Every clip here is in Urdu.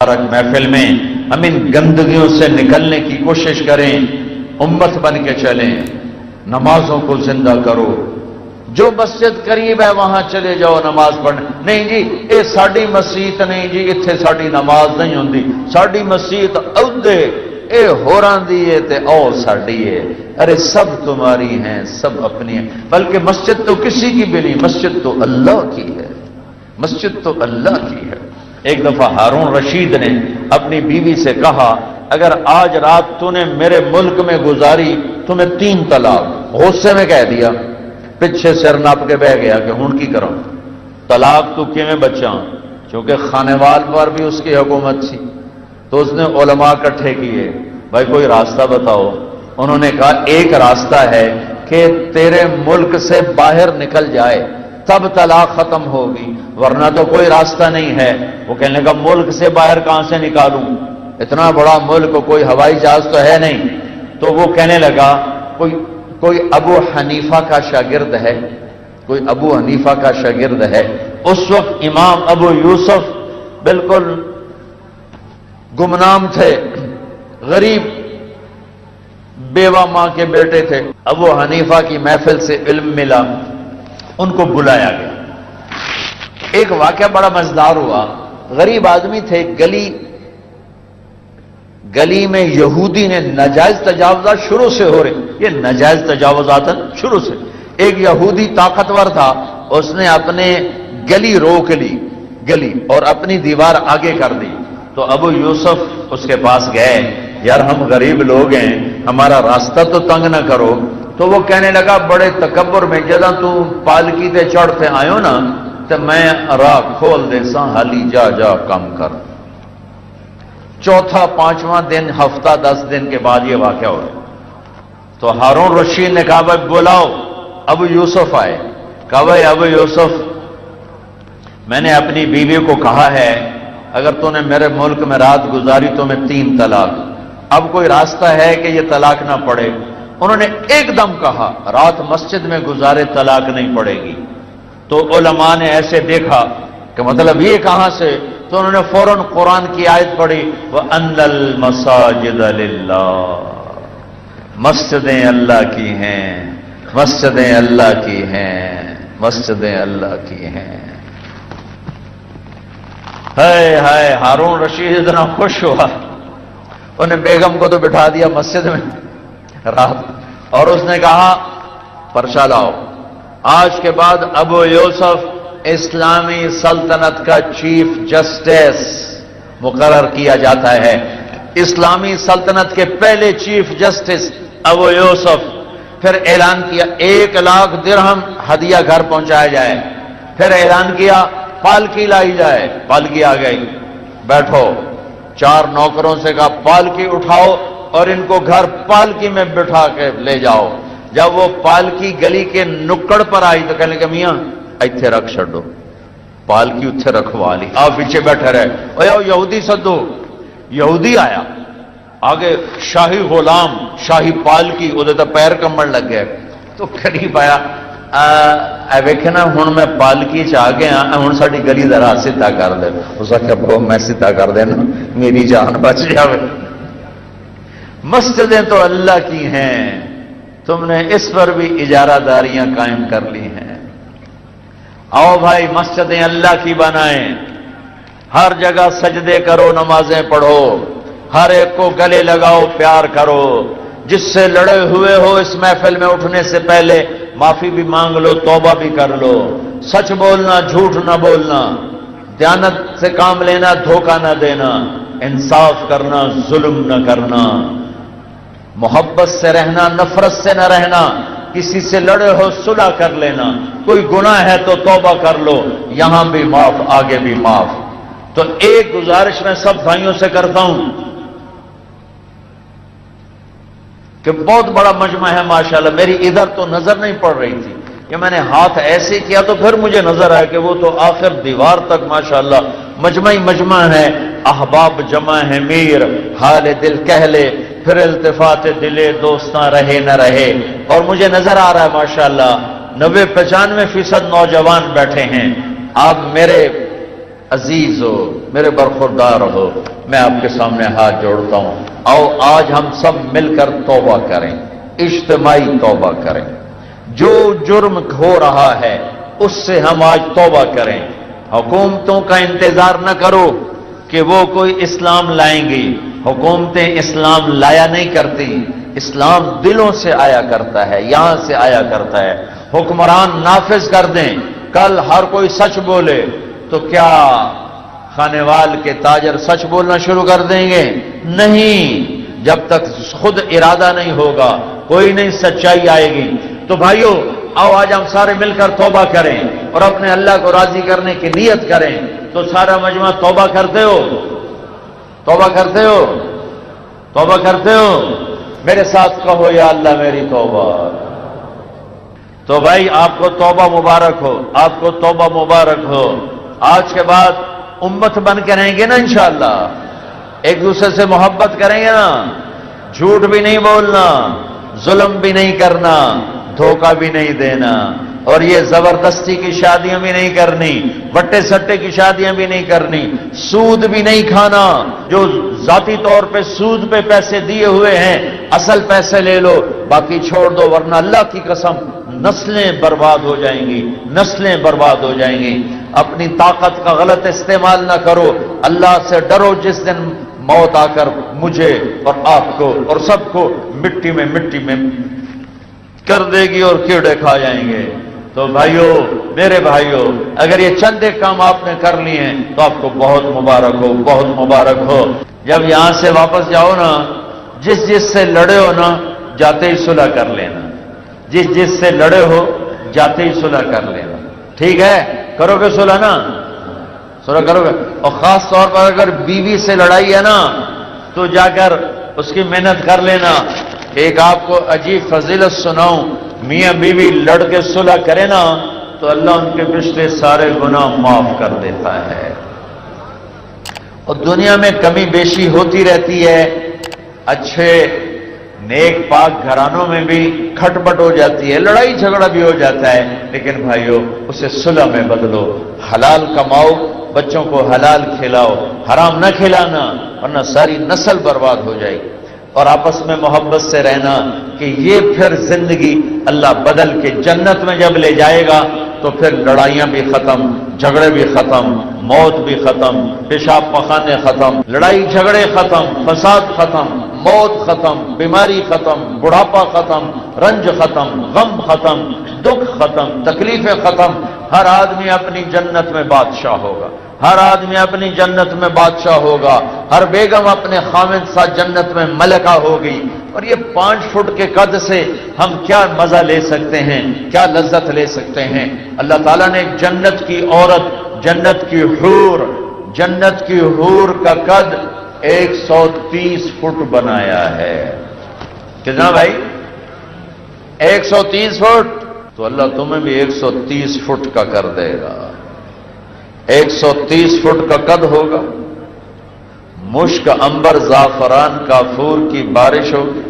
محفل میں ہم ان گندگیوں سے نکلنے کی کوشش کریں، امت بن کے چلیں، نمازوں کو زندہ کرو۔ جو مسجد قریب ہے وہاں چلے جاؤ نماز پڑھنے۔ نہیں جی یہ ساڈی مسجد نہیں جی، اتنے ساڈی نماز نہیں ہوندی، ساڈی مسجد عہدے اے ہوراں دی ہے تے او ساڈی ہے۔ ارے سب تمہاری ہیں، سب اپنی ہیں، بلکہ مسجد تو کسی کی بھی نہیں، مسجد تو اللہ کی ہے، مسجد تو اللہ کی ہے۔ ایک دفعہ ہارون رشید نے اپنی بیوی سے کہا اگر آج رات تو نے میرے ملک میں گزاری تمہیں 3 طلاق۔ غصے میں کہہ دیا، پیچھے سر ناپ کے بہ گیا کہ ہن کی کروں، طلاق تو کیویں بچاں، چونکہ خانے وال پر بھی اس کی حکومت تھی۔ تو اس نے علماء اکٹھے کیے، بھائی کوئی راستہ بتاؤ۔ انہوں نے کہا ایک راستہ ہے کہ تیرے ملک سے باہر نکل جائے تب طلاق ختم ہوگی، ورنہ تو کوئی راستہ نہیں ہے۔ وہ کہنے لگا ملک سے باہر کہاں سے نکالوں، اتنا بڑا ملک، کوئی ہوائی جہاز تو ہے نہیں۔ تو وہ کہنے لگا کوئی ابو حنیفہ کا شاگرد ہے، کوئی ابو حنیفہ کا شاگرد ہے۔ اس وقت امام ابو یوسف بالکل گمنام تھے، غریب بیوہ ماں کے بیٹے تھے۔ ابو حنیفہ کی محفل سے علم ملا، ان کو بلایا گیا۔ ایک واقعہ بڑا مزیدار ہوا، غریب آدمی تھے، گلی میں یہودی نے ناجائز تجاوزات شروع سے ہو رہے، یہ ناجائز تجاوزات شروع سے۔ ایک یہودی طاقتور تھا، اس نے اپنے گلی روک لی، گلی اور اپنی دیوار آگے کر دی۔ تو ابو یوسف اس کے پاس گئے، یار ہم غریب لوگ ہیں، ہمارا راستہ تو تنگ نہ کرو۔ تو وہ کہنے لگا بڑے تکبر میں، جدہ تو پالکی تے چڑھتے آئے ہو نا تو میں راہ کھول دے سا، حالی جا کام کر۔ چوتھا 5واں دن، ہفتہ 10 دن کے بعد یہ واقعہ ہوا۔ تو ہارون رشید نے کہا بھائی بلاؤ۔ ابو یوسف آئے، کہا بھائی ابو یوسف میں نے اپنی بیوی کو کہا ہے اگر تو نے میرے ملک میں رات گزاری تو میں 3 طلاق، اب کوئی راستہ ہے کہ یہ طلاق نہ پڑے؟ انہوں نے ایک دم کہا رات مسجد میں گزارے طلاق نہیں پڑے گی۔ تو علماء نے ایسے دیکھا کہ مطلب یہ کہاں سے؟ تو انہوں نے فوراً قرآن کی آیت پڑھی، وَأَنَّ الْمَسَاجِدَ لِلَّهِ، مسجدیں اللہ کی ہیں، مسجدیں اللہ کی ہیں، مسجدیں اللہ کی ہیں۔ ہائے ہارون رشید اتنا خوش ہوا، انہیں بیگم کو تو بٹھا دیا مسجد میں رات، اور اس نے کہا پرچہ لاؤ، آج کے بعد ابو یوسف اسلامی سلطنت کا چیف جسٹس مقرر کیا جاتا ہے۔ اسلامی سلطنت کے پہلے چیف جسٹس ابو یوسف۔ پھر اعلان کیا 1 لاکھ درہم ہدیہ گھر پہنچایا جائے۔ پھر اعلان کیا پالکی لائی جائے، پالکی آ گئی، بیٹھو۔ 4 نوکروں سے کہا پالکی اٹھاؤ اور ان کو گھر پالکی میں بٹھا کے لے جاؤ۔ جب وہ پالکی گلی کے نکڑ پر آئی تو کہنے لگا میاں ایتھے رکھ چھڈو، پالکی اتھے رکھوا لی، آپ پیچھے بیٹھے رہے۔ اوے یہودی سدو، یہودی آیا، آگے شاہی غلام، شاہی پالکی، ادھر تو پیر کمبن لگ گئے۔ تو قریب آیا، ویکھنا ہن میں پالکی چ آ گیا، ہن ساڈی گلی دا راہ سیدھا کر دے۔ اس آخیا بہو میں سیدھا کر دینا، میری جان بچ جاوے۔ مسجدیں تو اللہ کی ہیں، تم نے اس پر بھی اجارہ داریاں قائم کر لی ہیں۔ آؤ بھائی مسجدیں اللہ کی بنائیں، ہر جگہ سجدے کرو، نمازیں پڑھو، ہر ایک کو گلے لگاؤ، پیار کرو۔ جس سے لڑے ہوئے ہو اس محفل میں اٹھنے سے پہلے معافی بھی مانگ لو، توبہ بھی کر لو۔ سچ بولنا، جھوٹ نہ بولنا، دیانت سے کام لینا، دھوکہ نہ دینا، انصاف کرنا، ظلم نہ کرنا، محبت سے رہنا، نفرت سے نہ رہنا، کسی سے لڑے ہو صلح کر لینا، کوئی گناہ ہے تو توبہ کر لو، یہاں بھی معاف، آگے بھی معاف۔ تو ایک گزارش میں سب بھائیوں سے کرتا ہوں کہ بہت بڑا مجمع ہے ماشاءاللہ، میری ادھر تو نظر نہیں پڑ رہی تھی، کہ میں نے ہاتھ ایسے کیا تو پھر مجھے نظر آیا کہ وہ تو آخر دیوار تک ماشاءاللہ مجمع ہی مجمع ہے۔ احباب جمع ہے میر، حال دل کہہ لے، پھر التفات دلے دوستاں رہے نہ رہے۔ اور مجھے نظر آ رہا ہے ماشاءاللہ 90-95% نوجوان بیٹھے ہیں۔ آپ میرے عزیز ہو، میرے برخوردار ہو، میں آپ کے سامنے ہاتھ جوڑتا ہوں، آؤ آج ہم سب مل کر توبہ کریں، اجتماعی توبہ کریں۔ جو جرم ہو رہا ہے اس سے ہم آج توبہ کریں۔ حکومتوں کا انتظار نہ کرو کہ وہ کوئی اسلام لائیں گی، حکومتیں اسلام لایا نہیں کرتی، اسلام دلوں سے آیا کرتا ہے، یہاں سے آیا کرتا ہے۔ حکمران نافذ کر دیں، کل ہر کوئی سچ بولے تو کیا خانیوال کے تاجر سچ بولنا شروع کر دیں گے؟ نہیں، جب تک خود ارادہ نہیں ہوگا کوئی نہیں سچائی آئے گی۔ تو بھائیو آؤ آج ہم سارے مل کر توبہ کریں اور اپنے اللہ کو راضی کرنے کی نیت کریں۔ تو سارا مجمع توبہ کرتے ہو؟ توبہ کرتے ہو؟ توبہ کرتے ہو؟ میرے ساتھ کہو یا اللہ میری توبہ۔ تو بھائی آپ کو توبہ مبارک ہو، آپ کو توبہ مبارک ہو۔ آج کے بعد امت بن کے رہیں گے نا انشاءاللہ، ایک دوسرے سے محبت کریں گے نا، جھوٹ بھی نہیں بولنا، ظلم بھی نہیں کرنا، دھوکہ بھی نہیں دینا، اور یہ زبردستی کی شادیاں بھی نہیں کرنی، وٹے سٹے کی شادیاں بھی نہیں کرنی، سود بھی نہیں کھانا۔ جو ذاتی طور پہ سود پہ پیسے دیے ہوئے ہیں اصل پیسے لے لو، باقی چھوڑ دو، ورنہ اللہ کی قسم نسلیں برباد ہو جائیں گی، نسلیں برباد ہو جائیں گی۔ اپنی طاقت کا غلط استعمال نہ کرو، اللہ سے ڈرو، جس دن موت آ کر مجھے اور آپ کو اور سب کو مٹی میں کر دے گی اور کیڑے کھا جائیں گے۔ تو بھائیو، میرے بھائیو، اگر یہ چند ایک کام آپ نے کر لیے ہیں تو آپ کو بہت مبارک ہو، بہت مبارک ہو۔ جب یہاں سے واپس جاؤ نا، جس سے لڑے ہو نا جاتے ہی صلح کر لینا، جس سے لڑے ہو جاتے ہی صلح کر لینا، ٹھیک ہے؟ کرو گے صلح نا؟ صلح کرو گے؟ اور خاص طور پر اگر بیوی سے لڑائی ہے نا تو جا کر اس کی محنت کر لینا۔ ایک آپ کو عجیب فضیلت سناؤں، میاں بیوی لڑ کے صلح کرے نا تو اللہ ان کے پچھلے سارے گناہ معاف کر دیتا ہے۔ اور دنیا میں کمی بیشی ہوتی رہتی ہے، اچھے نیک پاک گھرانوں میں بھی کھٹپٹ ہو جاتی ہے، لڑائی جھگڑا بھی ہو جاتا ہے، لیکن بھائیو اسے صلح میں بدلو، حلال کماؤ، بچوں کو حلال کھلاؤ، حرام نہ کھلانا ورنہ ساری نسل برباد ہو جائے گی۔ اور آپس میں محبت سے رہنا کہ یہ پھر زندگی اللہ بدل کے جنت میں جب لے جائے گا تو پھر لڑائیاں بھی ختم، جھگڑے بھی ختم، موت بھی ختم، پیشاب پخانے ختم، لڑائی جھگڑے ختم، فساد ختم، موت ختم، بیماری ختم، بڑھاپا ختم، رنج ختم، غم ختم، دکھ ختم، تکلیفیں ختم۔ ہر آدمی اپنی جنت میں بادشاہ ہوگا، ہر آدمی اپنی جنت میں بادشاہ ہوگا، ہر بیگم اپنے خامد ساتھ جنت میں ملکہ ہوگی۔ اور یہ 5 فٹ کے قد سے ہم کیا مزہ لے سکتے ہیں، کیا لذت لے سکتے ہیں؟ اللہ تعالیٰ نے جنت کی عورت، جنت کی حور کا قد 130 فٹ بنایا ہے۔ کتنا بھائی؟ 130 فٹ؟ تو اللہ تمہیں بھی 130 فٹ کا کر دے گا، 130 فٹ کا قد ہوگا، مشک عنبر زعفران کافور کی بارش ہوگی۔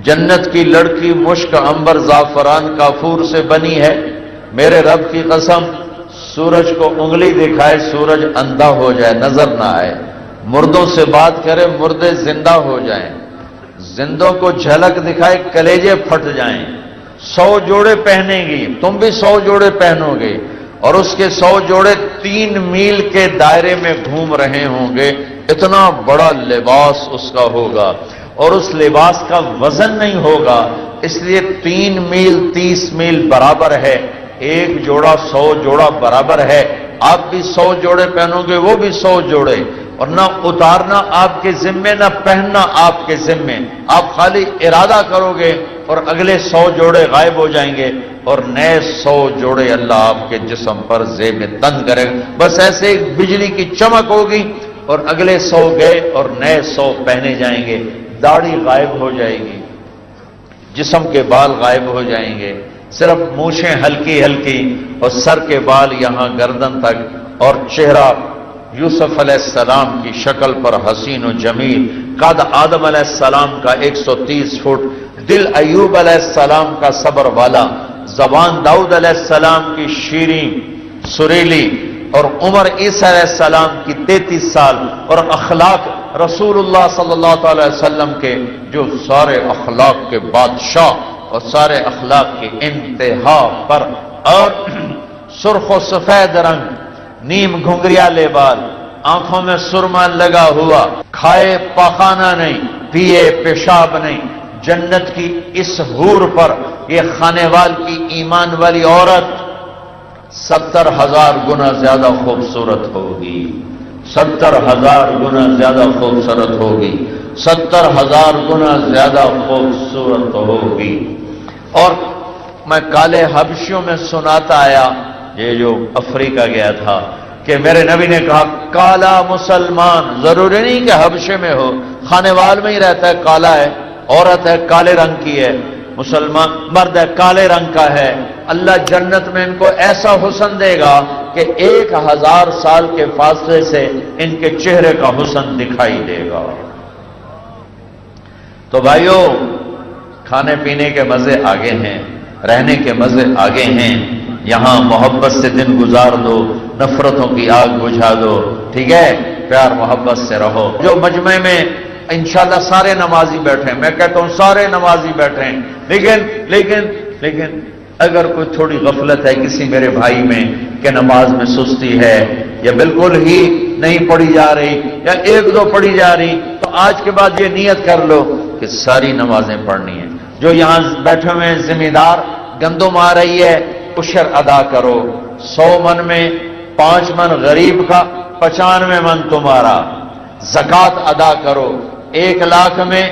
جنت کی لڑکی مشک عنبر زعفران کافور سے بنی ہے۔ میرے رب کی قسم، سورج کو انگلی دکھائے سورج اندھا ہو جائے، نظر نہ آئے، مردوں سے بات کرے مردے زندہ ہو جائیں، زندوں کو جھلک دکھائے کلیجے پھٹ جائیں۔ 100 جوڑے پہنے گی، تم بھی 100 جوڑے پہنو گے، اور اس کے 100 جوڑے 3 میل کے دائرے میں گھوم رہے ہوں گے۔ اتنا بڑا لباس اس کا ہوگا، اور اس لباس کا وزن نہیں ہوگا، اس لیے 3 میل 30 میل برابر ہے، ایک جوڑا 100 جوڑا برابر ہے۔ آپ بھی 100 جوڑے پہنو گے، وہ بھی 100 جوڑے، اور نہ اتارنا آپ کے ذمے، نہ پہننا آپ کے ذمے۔ آپ خالی ارادہ کرو گے اور اگلے 100 جوڑے غائب ہو جائیں گے، اور نئے 100 جوڑے اللہ آپ کے جسم پر زیب تن کرے گا۔ بس ایسے ایک بجلی کی چمک ہوگی اور اگلے 100 گئے اور نئے 100 پہنے جائیں گے۔ داڑھی غائب ہو جائے گی، جسم کے بال غائب ہو جائیں گے، صرف مونچھیں ہلکی ہلکی اور سر کے بال یہاں گردن تک، اور چہرہ یوسف علیہ السلام کی شکل پر حسین و جمیل، قد آدم علیہ السلام کا 130 فٹ، دل ایوب علیہ السلام کا صبر والا، زبان داؤد علیہ السلام کی شیریں سریلی، اور عمر عیسیٰ علیہ السلام کی 33 سال، اور اخلاق رسول اللہ صلی اللہ تعالی وسلم کے جو سارے اخلاق کے بادشاہ اور سارے اخلاق کی انتہا پر، اور سرخ و سفید رنگ، نیم گھنگریالے بال، آنکھوں میں سرما لگا ہوا، کھائے پاخانہ نہیں، پیے پیشاب نہیں، جنت کی اس حور پر یہ خانے وال کی ایمان والی عورت 70,000 گنا زیادہ خوبصورت ہوگی، 70,000 گنا زیادہ خوبصورت ہوگی، 70,000 گنا زیادہ خوبصورت ہوگی۔ اور میں کالے حبشیوں میں سناتا آیا، یہ جو افریقہ گیا تھا، کہ میرے نبی نے کہا کالا مسلمان، ضروری نہیں کہ حبشے میں ہو، خانے وال میں ہی رہتا ہے، کالا ہے، عورت ہے کالے رنگ کی ہے، مسلمان مرد ہے کالے رنگ کا ہے، اللہ جنت میں ان کو ایسا حسن دے گا کہ 1000 سال کے فاصلے سے ان کے چہرے کا حسن دکھائی دے گا۔ تو بھائیو، کھانے پینے کے مزے آگے ہیں، رہنے کے مزے آگے ہیں، یہاں محبت سے دن گزار دو، نفرتوں کی آگ بجھا دو، ٹھیک ہے، پیار محبت سے رہو۔ جو مجمع میں انشاءاللہ سارے نمازی بیٹھے ہیں، میں کہتا ہوں سارے نمازی بیٹھے ہیں، لیکن اگر کوئی تھوڑی غفلت ہے کسی میرے بھائی میں کہ نماز میں سستی ہے، یا بالکل ہی نہیں پڑھی جا رہی، یا 1-2 پڑھی جا رہی، تو آج کے بعد یہ نیت کر لو کہ ساری نمازیں پڑھنی ہیں۔ جو یہاں بیٹھے ہوئے ذمہ دار، گندم آ رہی ہے، عشر ادا کرو، 100 من میں 5 من غریب کا، 95 من تمہارا، زکوٰۃ ادا کرو، 1 لاکھ میں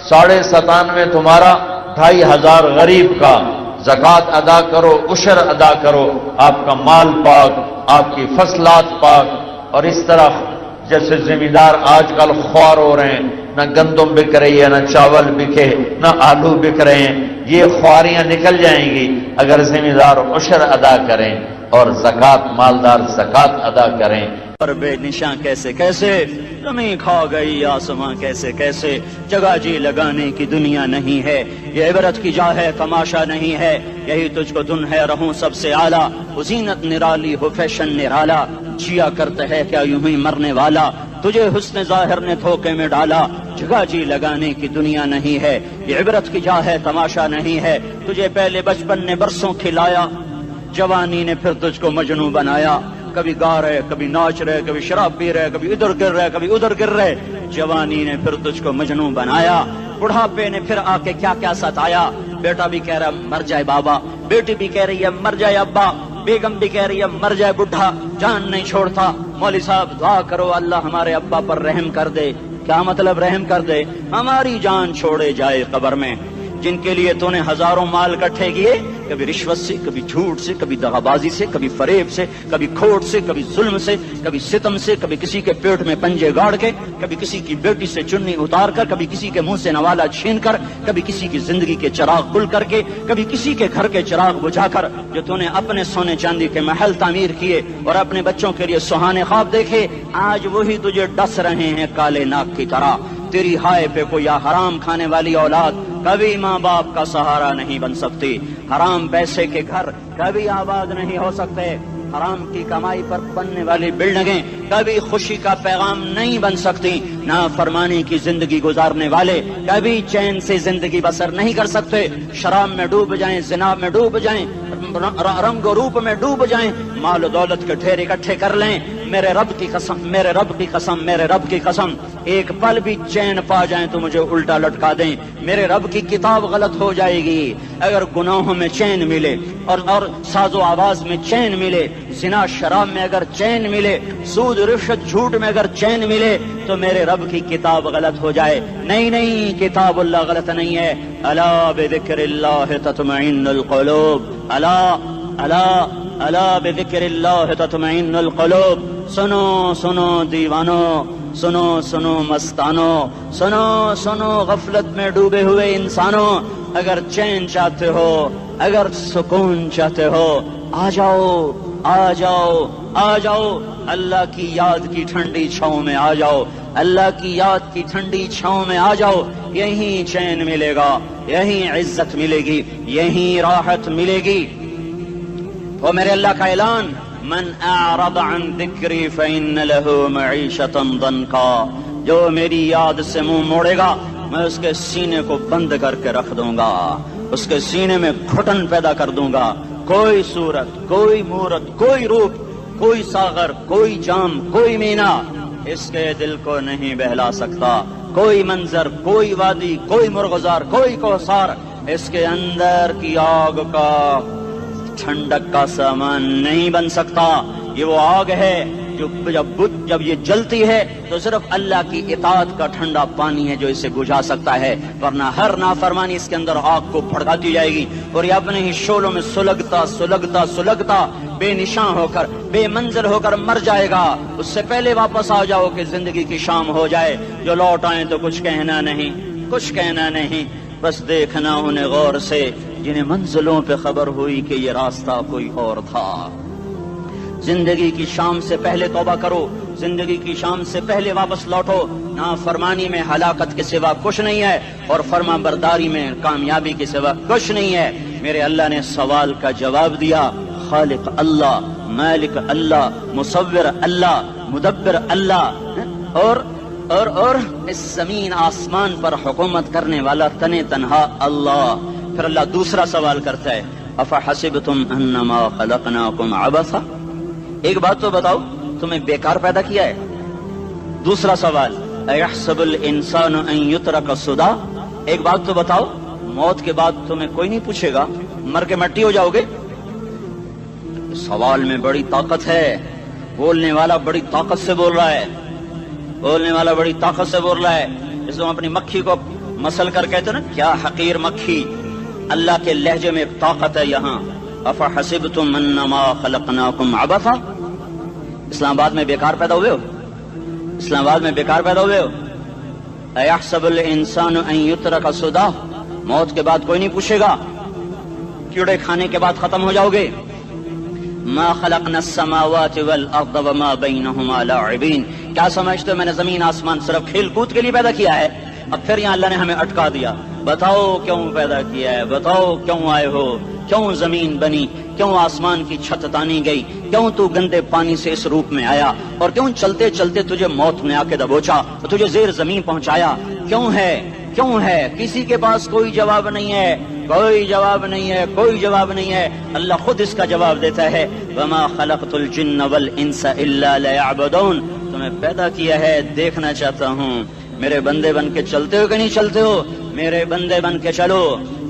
97.5 تمہارا، 2500 غریب کا، زکوٰۃ ادا کرو، عشر ادا کرو، آپ کا مال پاک، آپ کی فصلات پاک۔ اور اس طرح جیسے ذمہ دار آج کل خوار ہو رہے ہیں، نہ گندم بک رہی ہے، نہ چاول بکے، نہ آلو بک رہے ہیں، یہ خواریاں نکل جائیں گی اگر ذمہ دار عشر ادا کریں اور زکوٰۃ، مالدار زکوٰۃ ادا کریں۔ پر بے نشاں کیسے کیسے زمین کھا گئی آسماں کیسے کیسے، جگہ جی لگانے کی دنیا نہیں ہے، یہ عبرت کی جا ہے تماشا نہیں ہے، یہی تجھ کو دن ہے رہوں سب سے اعلیٰ، زینت نرالی ہو فیشن نرالا، جیا کرتا ہے کیا یوں ہی مرنے والا، تجھے حسن ظاہر نے دھوکے میں ڈالا، جگہ جی لگانے کی دنیا نہیں ہے، یہ عبرت کی جا ہے تماشا نہیں ہے، تجھے پہلے بچپن نے برسوں کھلایا، جوانی نے پھر تجھ کو مجنوں بنایا، کبھی گا رہے کبھی ناچ رہے کبھی شراب پی رہے کبھی ادھر گر رہے کبھی ادھر گر رہے، جوانی نے پھر تجھ کو مجنوں بنایا، بڑھاپے نے پھر آ کے کیا کیا ستایا، بیٹا بھی کہہ رہا مر جائے بابا، بیٹی بھی کہہ رہی ہے مر جائے ابا، بیگم بھی کہہ رہی ہے مر جائے بڈھا، جان نہیں چھوڑتا، مولوی صاحب دعا کرو اللہ ہمارے ابا پر رحم کر دے، کیا مطلب رحم کر دے، ہماری جان چھوڑے جائے قبر میں، جن کے لیے تو نے ہزاروں مال اکٹھے کیے، کبھی رشوت سے کبھی جھوٹ سے کبھی دغابازی سے کبھی فریب سے کبھی کھوٹ سے کبھی ظلم سے کبھی ستم سے، کبھی کسی کے پیٹ میں پنجے گاڑ کے، کبھی کسی کی بیٹی سے چنی اتار کر، کبھی کسی کے منہ سے نوالا چھین کر، کبھی کسی کی زندگی کے چراغ کھل کر کے، کبھی کسی کے گھر کے چراغ بجھا کر، جو تو نے اپنے سونے چاندی کے محل تعمیر کیے اور اپنے بچوں کے لیے سہانے خواب دیکھے، آج وہی تجھے ڈس رہے ہیں کالے ناک کی طرح، تیری ہائے پہ کوئی حرام کھانے والی اولاد کبھی ماں باپ کا سہارا نہیں بن سکتی، حرام پیسے کے گھر کبھی آباد نہیں ہو سکتے، حرام کی کمائی پر بننے والی بلڈنگیں کبھی خوشی کا پیغام نہیں بن سکتی، نافرمانی کی زندگی گزارنے والے کبھی چین سے زندگی بسر نہیں کر سکتے، شراب میں ڈوب جائیں، زنا میں ڈوب جائیں، رنگ و روپ میں ڈوب جائیں، مال و دولت کے ڈھیر اکٹھے کر لیں، میرے رب کی قسم میرے رب کی قسم میرے رب کی قسم، ایک پل بھی چین پا جائیں تو مجھے الٹا لٹکا دیں، میرے رب کی کتاب غلط ہو جائے گی، اگر گناہوں میں چین ملے اور ساز و آواز میں چین ملے، زنا شراب میں اگر چین ملے، سود رشوت جھوٹ میں اگر چین ملے تو میرے رب کی کتاب غلط ہو جائے، نہیں کتاب اللہ غلط نہیں ہے، الا بذکر اللہ تطمئن القلوب، الا بذکر اللہ تطمئن القلوب، سنو دیوانو، سنو مستانو، سنو غفلت میں ڈوبے ہوئے انسانوں، اگر چین چاہتے ہو، اگر سکون چاہتے ہو، آ جاؤ اللہ کی یاد کی ٹھنڈی چھاؤں میں آ جاؤ، اللہ کی یاد کی ٹھنڈی چھاؤں میں آ جاؤ، یہیں چین ملے گا، یہیں عزت ملے گی، یہیں راحت ملے گی۔ وہ میرے اللہ کا اعلان من اعرض عن ذکری فإن له معیشۃ ضنکا، جو میری یاد سے منہ موڑے گا میں اس کے سینے کو بند کر کے رکھ دوں گا، اس کے سینے میں گھٹن پیدا کر دوں گا، کوئی صورت، کوئی مورت، کوئی روپ، کوئی ساغر، کوئی جام، کوئی مینا اس کے دل کو نہیں بہلا سکتا، کوئی منظر، کوئی وادی، کوئی مرغزار، کوئی کوثر اس کے اندر کی آگ کا ٹھنڈک کا سامان نہیں بن سکتا۔ یہ وہ آگ ہے جو جب یہ جلتی ہے تو صرف اللہ کی اطاعت کا ٹھنڈا پانی ہے جو اسے بجھا سکتا ہے، ورنہ ہر نافرمانی اس کے اندر آگ کو بھڑکاتی جائے گی اور یہ اپنے ہی شعلوں میں سلگتا بے نشان ہو کر، بے منزل ہو کر مر جائے گا۔ اس سے پہلے واپس آ جاؤ کہ زندگی کی شام ہو جائے، جو لوٹ آئیں تو کچھ کہنا نہیں، بس دیکھنا انہیں غور سے جنہیں منزلوں پہ خبر ہوئی کہ یہ راستہ کوئی اور تھا۔ زندگی کی شام سے پہلے توبہ کرو، زندگی کی شام سے پہلے واپس لوٹو۔ نافرمانی میں ہلاکت کے سوا کچھ نہیں ہے اور فرما برداری میں کامیابی کے سوا کچھ نہیں ہے۔ میرے اللہ نے سوال کا جواب دیا، خالق اللہ، مالک اللہ، مصور اللہ، مدبر اللہ، اور اس زمین آسمان پر حکومت کرنے والا تنے تنہا اللہ۔ پھر اللہ دوسرا سوال کرتا ہے، افحسبتم انما خلقناکم عبثا، ایک بات تو بتاؤ تمہیں بیکار پیدا کیا ہے؟ دوسرا سوال، ایحسب الانسان ان یترک سدی، ایک بات تو بتاؤ موت کے بعد تمہیں کوئی نہیں پوچھے گا، مر کے مٹی ہو جاؤ گے؟ سوال میں بڑی طاقت ہے، بولنے والا بڑی طاقت سے بول رہا ہے، جس کو ہم اپنی مکھی کو مسل کر کہتے ہیں نا، کیا حقیر مکھی، اللہ کے لہجے میں طاقت ہے یہاں۔ افحسبتم انما خلقناکم عبثا، اسلام آباد میں بیکار پیدا ہوئے ہو؟ ایحسب الانسان ان یترک سدی، موت کے بعد کوئی نہیں پوچھے گا، کیڑے کھانے کے بعد ختم ہو جاؤ گے۔ ما خلقنا السماوات والارض وما بینہما لاعبین، کیا سمجھتے ہو میں نے زمین آسمان صرف کھیل کود کے لیے پیدا کیا ہے؟ اب پھر یہاں اللہ نے ہمیں اٹکا دیا، بتاؤ کیوں پیدا کیا ہے، بتاؤ کیوں آئے ہو، کیوں زمین بنی، کیوں آسمان کی چھت تانی گئی، کیوں تو گندے پانی سے اس روپ میں آیا، اور کیوں چلتے چلتے تجھے موت نے آ کے دبوچا، تجھے زیر زمین پہنچایا، کیوں ہے؟ کسی کے پاس کوئی جواب نہیں ہے، اللہ خود اس کا جواب دیتا ہے، وما خلقت الجن والانس الا لیعبدون، تمہیں پیدا کیا ہے دیکھنا چاہتا ہوں میرے بندے بن کے چلتے ہو کہ نہیں چلتے ہو، میرے بندے بن کے چلو۔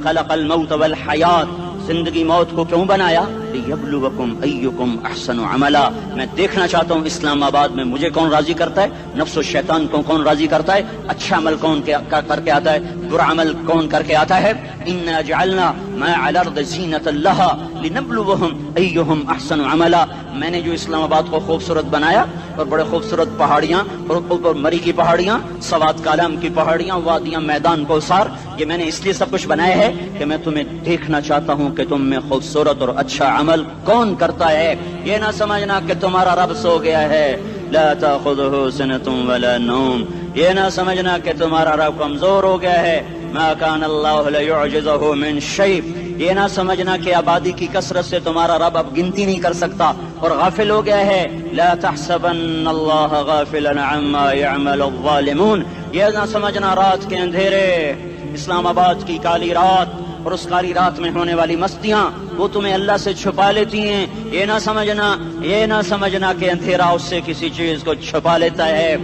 خلق الموت والحیات، زندگی موت کو کیوں بنایا؟ لیبلوکم ایکم احسن عملا، میں دیکھنا چاہتا ہوں اسلام آباد میں مجھے کون راضی کرتا ہے، نفس و شیطان کو کون راضی کرتا ہے، اچھا عمل کون کر کے آتا ہے، برا عمل کون کر کے آتا ہے۔ انا جعلنا ما علی الارض زینۃ لها لنبلوہم ایہم احسن عملا، میں نے جو اسلام آباد کو خوبصورت بنایا اور بڑے خوبصورت پہاڑیاں اور اوپر مری کی پہاڑیاں، سوات کالام کی پہاڑیاں، وادیاں، میدان کوثر، یہ میں نے اس لیے سب کچھ بنایا ہے کہ میں تمہیں دیکھنا چاہتا ہوں کہ تم میں خوبصورت اور اچھا عمل کون کرتا ہے۔ یہ نہ سمجھنا کہ تمہارا رب سو گیا ہے، لا تاخذہ سنۃ ولا نوم، یہ نہ سمجھنا کہ تمہارا رب کمزور ہو گیا ہے، ما کان اللہ لیعجزہ من شیء، یہ نہ سمجھنا کہ آبادی کی کثرت سے تمہارا رب اب گنتی نہیں کر سکتا اور غافل ہو گیا ہے، لا تحسبن اللہ غافلا عما يعمل الظالمون، یہ نہ سمجھنا رات کے اندھیرے، اسلام آباد کی کالی رات اور اس کالی رات میں ہونے والی مستیاں وہ تمہیں اللہ سے چھپا لیتی ہیں، یہ نہ سمجھنا کہ اندھیرا اس سے کسی چیز کو چھپا لیتا ہے۔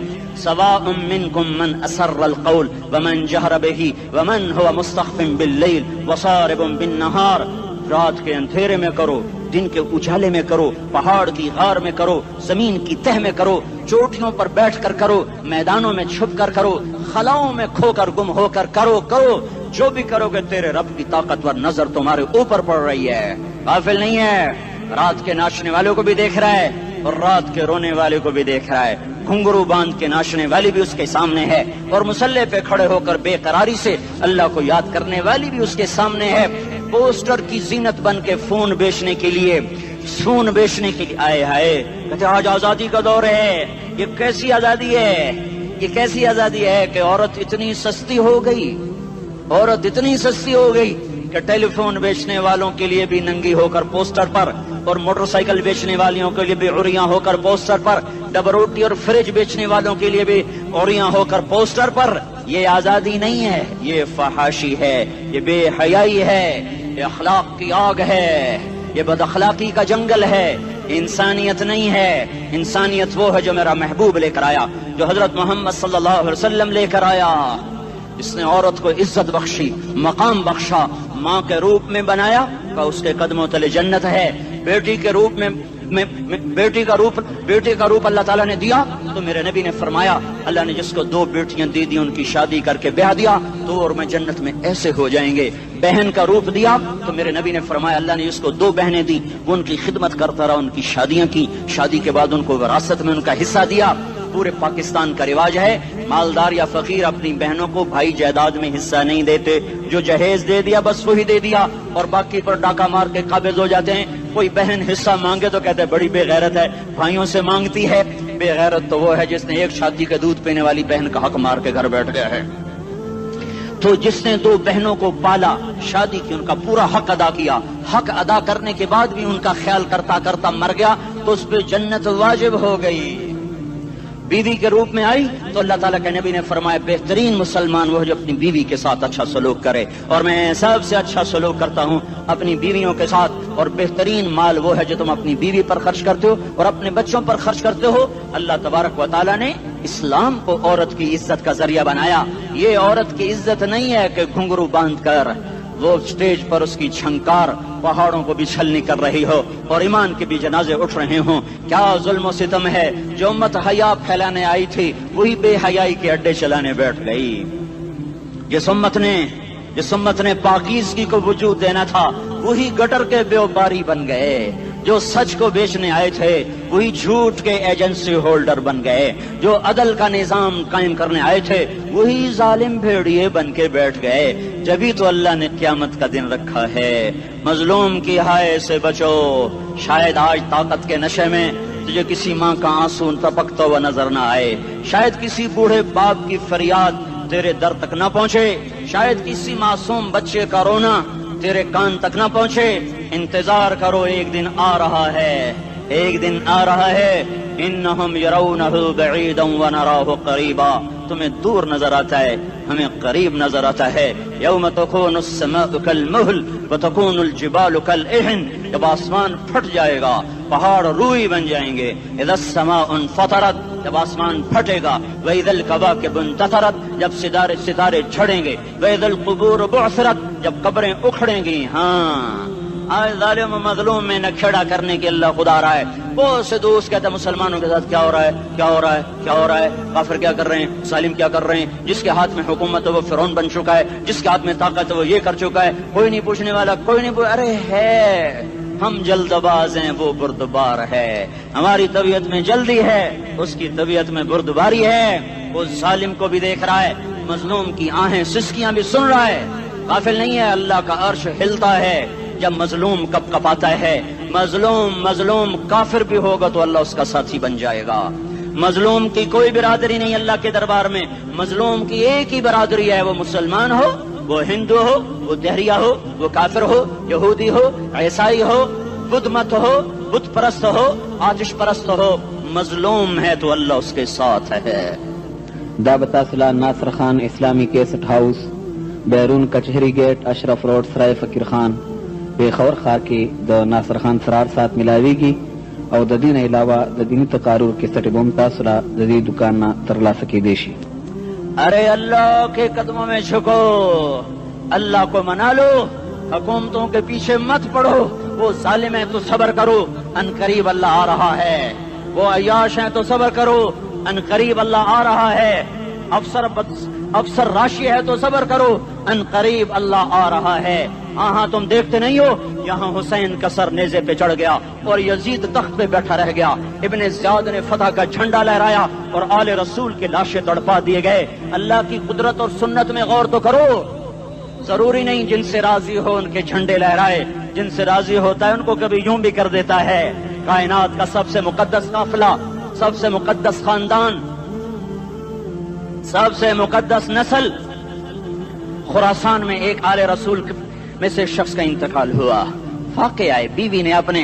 سواء منکم من اسر القول ومن جہر بہ ومن هو مستخف باللیل وصارب بالنہار، رات کے اندھیرے میں کرو، دن کے اجالے میں کرو، پہاڑ کی غار میں کرو، زمین کی تہ میں کرو، چوٹیوں پر بیٹھ کر کرو، میدانوں میں چھپ کر کرو، خلاؤں میں کھو کر گم ہو کر کرو، جو بھی کرو گے تیرے رب کی طاقتور نظر تمہارے اوپر پڑ رہی ہے، غافل نہیں ہے، رات کے ناچنے والوں کو بھی دیکھ رہا ہے اور رات کے رونے والے کو بھی دیکھ رہا ہے، گھنگرو باندھ کے ناچنے والی بھی اس کے سامنے ہے اور مسلح پہ کھڑے ہو کر بے قراری سے اللہ کو یاد کرنے والی بھی اس کے سامنے ہے، پوسٹر کی زینت بن کے فون بیچنے کے لیے آئے ہائے کہتے آج آزادی کا دور ہے، یہ کیسی آزادی ہے کہ عورت اتنی سستی ہو گئی کہ ٹیلی فون بیچنے والوں کے لیے بھی ننگی ہو کر پوسٹر پر اور موٹر سائیکل بیچنے والیوں کے لیے بھی عریاں ہو کر پوسٹر پر، ڈبل روٹی اور فریج بیچنے والوں کے لیے بھی عریاں ہو کر پوسٹر پر. یہ آزادی نہیں ہے، یہ فحاشی ہے، یہ بے حیائی ہے، یہ اخلاق کی آگ ہے، یہ بد اخلاقی کا جنگل ہے. انسانیت نہیں ہے. انسانیت وہ ہے جو میرا محبوب لے کر آیا، جو حضرت محمد صلی اللہ علیہ وسلم لے کر آیا، جس نے عورت کو عزت بخشی، مقام بخشا، ماں کے روپ میں بنایا کہ اس کے قدموں تلے جنت ہے. بیٹی کے روپ میں بیٹی کا روپ اللہ تعالیٰ نے دیا تو میرے نبی نے فرمایا اللہ نے جس کو 2 بیٹیاں دی ان کی شادی کر کے بیاہ دیا تو اور میں جنت میں ایسے ہو جائیں گے. بہن کا روپ دیا تو میرے نبی نے فرمایا اللہ نے جس کو 2 بہنیں دی وہ ان کی خدمت کرتا رہا، ان کی شادیاں کی، شادی کے بعد ان کو وراثت میں ان کا حصہ دیا. پورے پاکستان کا رواج ہے مالدار یا فقیر اپنی بہنوں کو بھائی جائیداد میں حصہ نہیں دیتے. جو جہیز دے دیا بس وہی دے دیا اور باقی پر ڈاکہ مار کے قابض ہو جاتے ہیں. کوئی بہن حصہ مانگے تو کہتے ہیں بڑی بے غیرت ہے، بھائیوں سے مانگتی ہے. بے غیرت تو وہ ہے جس نے ایک شادی کے دودھ پینے والی بہن کا حق مار کے گھر بیٹھ گیا ہے. تو جس نے 2 بہنوں کو پالا، شادی کی، ان کا پورا حق ادا کیا، حق ادا کرنے کے بعد بھی ان کا خیال کرتا کرتا مر گیا تو اس پہ جنت واجب ہو گئی. بیوی کے روپ میں آئی تو اللہ تعالیٰ کے نبی نے فرمایا بہترین مسلمان وہ جو اپنی بیوی کے ساتھ اچھا سلوک کرے، اور میں سب سے اچھا سلوک کرتا ہوں اپنی بیویوں کے ساتھ. اور بہترین مال وہ ہے جو تم اپنی بیوی پر خرچ کرتے ہو اور اپنے بچوں پر خرچ کرتے ہو. اللہ تبارک و تعالیٰ نے اسلام کو عورت کی عزت کا ذریعہ بنایا. یہ عورت کی عزت نہیں ہے کہ گھنگرو باندھ کر وہ اسٹیج پر اس کی چھنکار پہاڑوں کو بھی چھلنی کر رہی ہو اور ایمان کے بھی جنازے اٹھ رہے ہوں. کیا ظلم و ستم ہے. جو امت حیا پھیلانے آئی تھی وہی بے حیائی کے اڈے چلانے بیٹھ گئی. جس امت نے پاکیزگی کو وجود دینا تھا وہی گٹر کے بیوباری بن گئے. جو سچ کو بیچنے آئے تھے وہی جھوٹ کے ایجنسی ہولڈر بن گئے. جو عدل کا نظام قائم کرنے آئے تھے وہی ظالم بھیڑیے بن کے بیٹھ گئے. جبھی تو اللہ نے قیامت کا دن رکھا ہے. مظلوم کی ہائے سے بچو. شاید آج طاقت کے نشے میں تجھے کسی ماں کا آنسو ٹپکتا ہوا نظر نہ آئے، شاید کسی بوڑھے باپ کی فریاد تیرے در تک نہ پہنچے، شاید کسی معصوم بچے کا رونا تیرے کان تک نہ پہنچے. انتظار کرو، ایک دن آ رہا ہے، ایک دن آ رہا ہے. انہم یرونہ بعیدا ونراہ قریبا. تمہیں دور نظر آتا ہے، ہمیں قریب نظر آتا ہے. یوم تکون السماء کالمہل وتکون الجبال کالعہن. جب آسمان پھٹ جائے گا پہاڑ روئی بن جائیں گے. اذا السماء انفطرت. جب آسمان پھٹے گا. واذا الکواکب انتثرت. جب ستارے جھڑیں گے. واذا القبور بعثرت. جب قبریں اکھڑیں گی. ہاں آج ظالم و مظلوم میں نہ کھیڑا کرنے کے اللہ خدا رہا ہے. بہت سے دوست کہتے ہیں مسلمانوں کے ساتھ کیا ہو رہا ہے، کیا ہو رہا ہے، کیا ہو رہا ہے، کافر کیا کر رہے ہیں، ظالم کیا کر رہے ہیں. جس کے ہاتھ میں حکومت ہے وہ فرعون بن چکا ہے، جس کے ہاتھ میں طاقت ہے وہ یہ کر چکا ہے. کوئی نہیں پوچھنے والا، کوئی نہیں ارے ہے ہم جلد باز ہیں وہ بردبار ہے. ہماری طبیعت میں جلدی ہے، اس کی طبیعت میں بردباری ہے. وہ ظالم کو بھی دیکھ رہا ہے، مظلوم کی آہیں سسکیاں بھی سن رہا ہے. غافل نہیں ہے. اللہ کا عرش ہلتا ہے جب مظلوم کپ کپاتا ہے. مظلوم کافر بھی ہوگا تو اللہ اس کا ساتھی بن جائے گا. مظلوم کی کوئی برادری نہیں اللہ کے دربار میں. مظلوم کی ایک ہی برادری ہے، وہ مسلمان ہو، وہ ہندو ہو، وہ دہریہ ہو، وہ کافر ہو، یہودی ہو، عیسائی ہو، بدھ مت ہو، بت پرست ہو، آتش پرست ہو. مظلوم ہے تو اللہ اس کے ساتھ ہے. دابتاصلہ ناصر خان اسلامی کیسٹ ہاؤس، بیرون کچہری گیٹ، اشرف روڈ، سرائے فقیر خان. بے خور خار کی د ناصر خان سرار ساتھ ملاوی گی اور د دین علاوہ د دینی تقارر کے سٹی بمتا سلا جدید دکان نہ ترلا سکی دیشی. ارے اللہ کے قدموں میں جھکو، اللہ کو منا لو، حکومتوں کے پیچھے مت پڑو. وہ ظالم ہے تو صبر کرو، ان قریب اللہ آ رہا ہے. وہ عیاش ہیں تو صبر کرو، ان قریب اللہ آ رہا ہے. افسر راشی ہے تو صبر کرو، ان قریب اللہ آ رہا ہے. ہاں تم دیکھتے نہیں ہو یہاں حسین کا سر نیزے پہ چڑھ گیا اور یزید تخت پہ بیٹھا رہ گیا. ابن زیاد نے فتح کا جھنڈا لہرایا اور آل رسول کے لاشیں تڑپا دیے گئے. اللہ کی قدرت اور سنت میں غور تو کرو. ضروری نہیں جن سے راضی ہو ان کے جھنڈے لہرائے، جن سے راضی ہوتا ہے ان کو کبھی یوں بھی کر دیتا ہے. کائنات کا سب سے مقدس قافلہ، سب سے مقدس خاندان، سب سے مقدس نسل، خراسان میں ایک آل رسول میں سے شخص کا انتقال ہوا. واقعہ ہے بیوی نے اپنے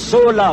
16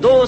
2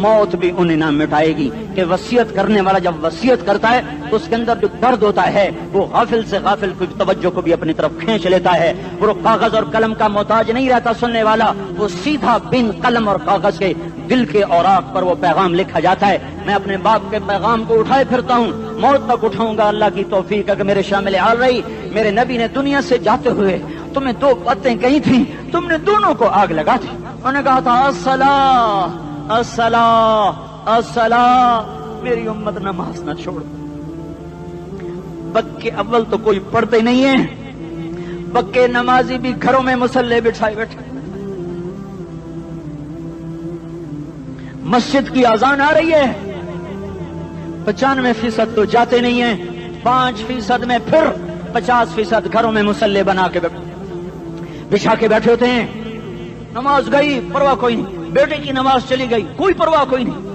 موت بھی انہیں نہ مٹائے گی کہ وصیت کرنے والا جب وصیت کرتا ہے تو اس کے اندر جو درد ہوتا ہے وہ غافل سے غافل کی توجہ کو بھی اپنی طرف کھینچ لیتا ہے. وہ کاغذ اور قلم کا محتاج نہیں رہتا سننے والا, وہ سیدھا بن قلم اور کاغذ کے دل کے اوراق پر وہ پیغام لکھا جاتا ہے. میں اپنے باپ کے پیغام کو اٹھائے پھرتا ہوں, موت تک اٹھاؤں گا. اللہ کی توفیق ہے کہ میرے شامل حال رہی, میرے نبی نے دنیا سے جاتے ہوئے تمہیں دو باتیں کہی تھی, تم نے دونوں کو آگ لگا دی. انہوں نے کہا تھا الصلاۃ الصلاۃ الصلاۃ, میری امت نماز نہ چھوڑ. بکے اول تو کوئی پڑھتے نہیں ہیں, بکے نمازی بھی گھروں میں مصلے بٹھائے بیٹھے. مسجد کی اذان آ رہی ہے, 95% تو جاتے نہیں ہیں, 5% میں پھر 50% گھروں میں مصلے بنا کے بچھا کے بیٹھے ہوتے ہیں. نماز گئی پرواہ کوئی نہیں, بیٹے کی نماز چلی گئی کوئی پرواہ کوئی نہیں.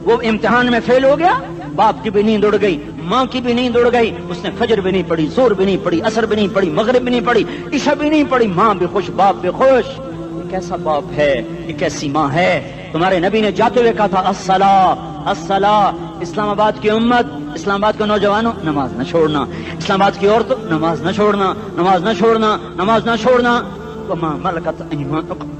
وہ امتحان میں فیل ہو گیا, باپ کی بھی نیند اڑ گئی, ماں کی بھی نیند اڑ گئی, اس نے فجر بھی نہیں پڑھی, ظہر بھی نہیں پڑھی, عصر بھی نہیں پڑھی, مغرب بھی نہیں پڑھی, عشاء بھی نہیں پڑھی. ماں بھی خوش, باپ بھی خوش. یہ کیسا باپ ہے, یہ کیسی ماں ہے. تمہارے نبی نے جاتے ہوئے کہا تھا الصلاۃ الصلاۃ. اسلام آباد کی امت, اسلام آباد کے نوجوانوں, نماز نہ چھوڑنا. اسلام آباد کی عورتوں, نماز نہ چھوڑنا, نماز نہ چھوڑنا, نماز نہ چھوڑنا. وما ملکت ایمانکم,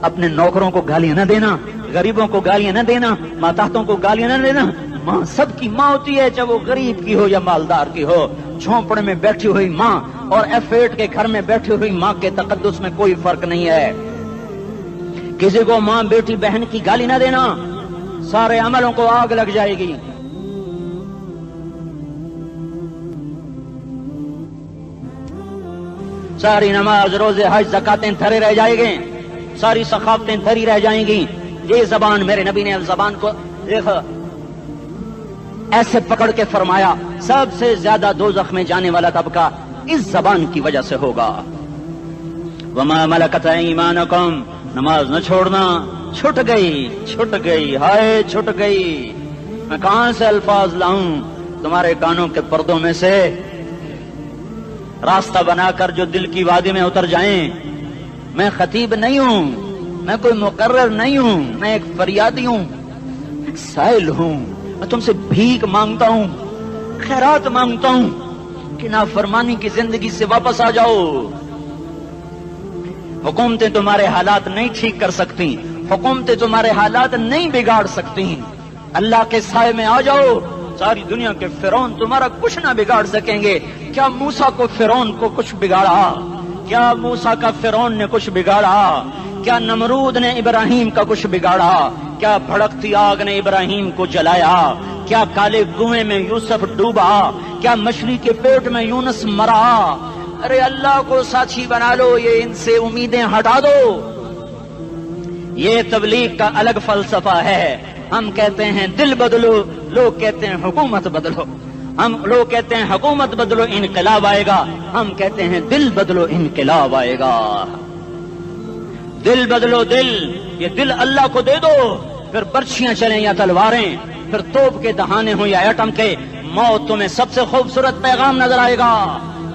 اپنے نوکروں کو گالیاں نہ دینا, غریبوں کو گالیاں نہ دینا, ماتحتوں کو گالیاں نہ دینا. ماں سب کی ماں ہوتی ہے, چاہے وہ غریب کی ہو یا مالدار کی ہو. جھونپڑے میں بیٹھی ہوئی ماں اور F8 کے گھر میں بیٹھی ہوئی ماں کے تقدس میں کوئی فرق نہیں ہے. کسی کو ماں بیٹی بہن کی گالی نہ دینا, سارے عملوں کو آگ لگ جائے گی. ساری نماز, روزے, حج, زکاتیں دھرے رہ جائیں گے, ساری ثقافتیں دھری رہ جائیں گی. یہ زبان, میرے نبی نے زبان کو ایسے پکڑ کے فرمایا سب سے زیادہ دوزخ میں جانے والا طبقہ اس زبان کی وجہ سے ہوگا. وما ملکت ایمانکم, نماز نہ چھوڑنا. چھٹ گئی ہائے چھٹ گئی. میں کہاں سے الفاظ لاؤں تمہارے کانوں کے پردوں میں سے, راستہ بنا کر جو دل کی وادی میں اتر جائیں. میں خطیب نہیں ہوں, میں کوئی مقرر نہیں ہوں, میں ایک فریادی ہوں, ایک سائل ہوں. میں تم سے بھیک مانگتا ہوں, خیرات مانگتا ہوں کہ نافرمانی کی زندگی سے واپس آ جاؤ. حکومتیں تمہارے حالات نہیں ٹھیک کر سکتی, حکومتیں تمہارے حالات نہیں بگاڑ سکتی. اللہ کے سائے میں آ جاؤ, ساری دنیا کے فرعون تمہارا کچھ نہ بگاڑ سکیں گے. کیا موسیٰ کو فرعون کو کچھ بگاڑا؟ کیا موسیٰ کا فرعون نے کچھ بگاڑا؟ کیا نمرود نے ابراہیم کا کچھ بگاڑا؟ کیا بھڑکتی آگ نے ابراہیم کو جلایا؟ کیا کالے کنویں میں یوسف ڈوبا؟ کیا مچھلی کے پیٹ میں یونس مرا؟ ارے اللہ کو ساتھی بنا لو, یہ ان سے امیدیں ہٹا دو. یہ تبلیغ کا الگ فلسفہ ہے. ہم کہتے ہیں دل بدلو, لوگ کہتے ہیں حکومت بدلو. لوگ کہتے ہیں حکومت بدلو انقلاب آئے گا, ہم کہتے ہیں دل بدلو انقلاب آئے گا. دل بدلو دل, یہ دل اللہ کو دے دو, پھر برچیاں چلیں یا تلواریں, پھر توپ کے دہانے ہوں یا ایٹم کے, موت تمہیں سب سے خوبصورت پیغام نظر آئے گا.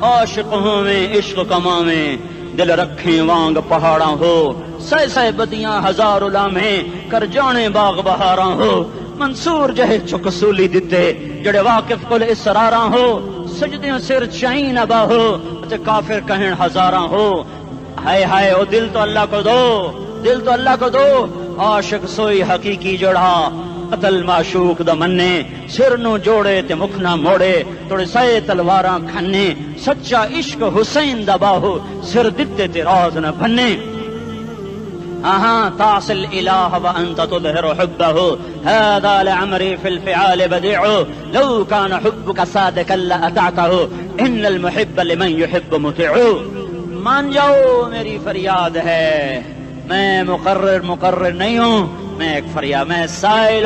عاشق ہوں میں عشق کما میں, دل رکھیں وانگ پہاڑاں ہو, سہ بدیاں ہزار لامیں, کر جانے باغ بہاراں ہو. منصور جہے چکسولی دیتے, جڑے واقف کل اسراراں ہو, سجدیں سر چائیں نبا ہو, کافر کہیں ہزاراں ہو. ہائے ہائے او دل تو اللہ کو دو, دل تو اللہ کو دو. عاشق سوئی حقیقی جڑا, قتل معشوق دا مننے, سر نو جوڑے تے مکھ نہ موڑے, توڑے سائے تلواراں کھنے, سچا عشق حسین دا باہو, سر دتے تے راز نہ بھنے. تعصي الإله وأنت تظهر حبه, هذا لعمري في الفعال بديع, لو كان حبك صادقا لأطعته, إن المحب لمن يحب مطيع. مان جاؤ میری فریاد ہے, میں مقرر نہیں ہوں, میں ایک فریاد, میں سائل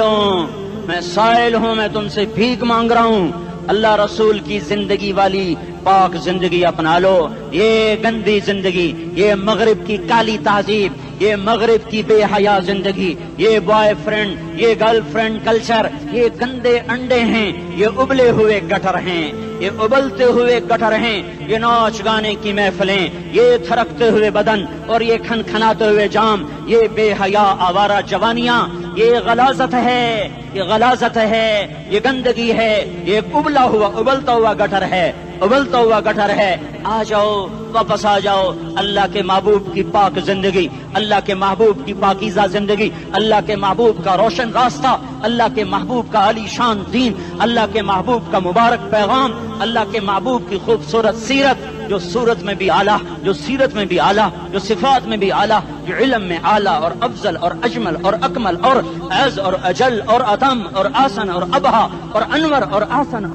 ہوں, میں تم سے بھیک مانگ رہا ہوں. اللہ رسول کی زندگی والی پاک زندگی اپنا لو. یہ گندی زندگی, یہ مغرب کی کالی تہذیب, یہ مغرب کی بے حیا زندگی، یہ بوائے فرینڈ، یہ گرل فرینڈ کلچر، یہ گندے انڈے ہیں، یہ ابلے ہوئے گٹر ہیں، یہ ابلتے ہوئے گٹر ہیں، یہ ناچ گانے کی محفلیں، یہ تھرکتے ہوئے بدن اور یہ کھنکھناتے ہوئے جام، یہ بے حیا آوارہ جوانیاں، یہ غلاظت ہے، یہ غلاظت ہے، یہ گندگی ہے، یہ ابلا ہوا ابلتا ہوا گٹر ہے، ابلتا ہوا گٹر ہے۔ آ جاؤ، واپس آ جاؤ اللہ کے محبوب کی پاک زندگی، اللہ کے محبوب کی پاکیزہ زندگی، اللہ کے محبوب کا روشن راستہ، اللہ کے محبوب کا عالی شان دین، اللہ کے محبوب کا مبارک پیغام، اللہ کے محبوب کی خوبصورت سیرت، جو صورت میں بھی اعلیٰ، جو سیرت میں بھی اعلیٰ، جو صفات میں بھی اعلیٰ، جو علم میں اعلیٰ اور افضل اور اجمل اور اکمل اور اعز اور اجل اور اتم اور آسن اور ابہا اور انور اور آسن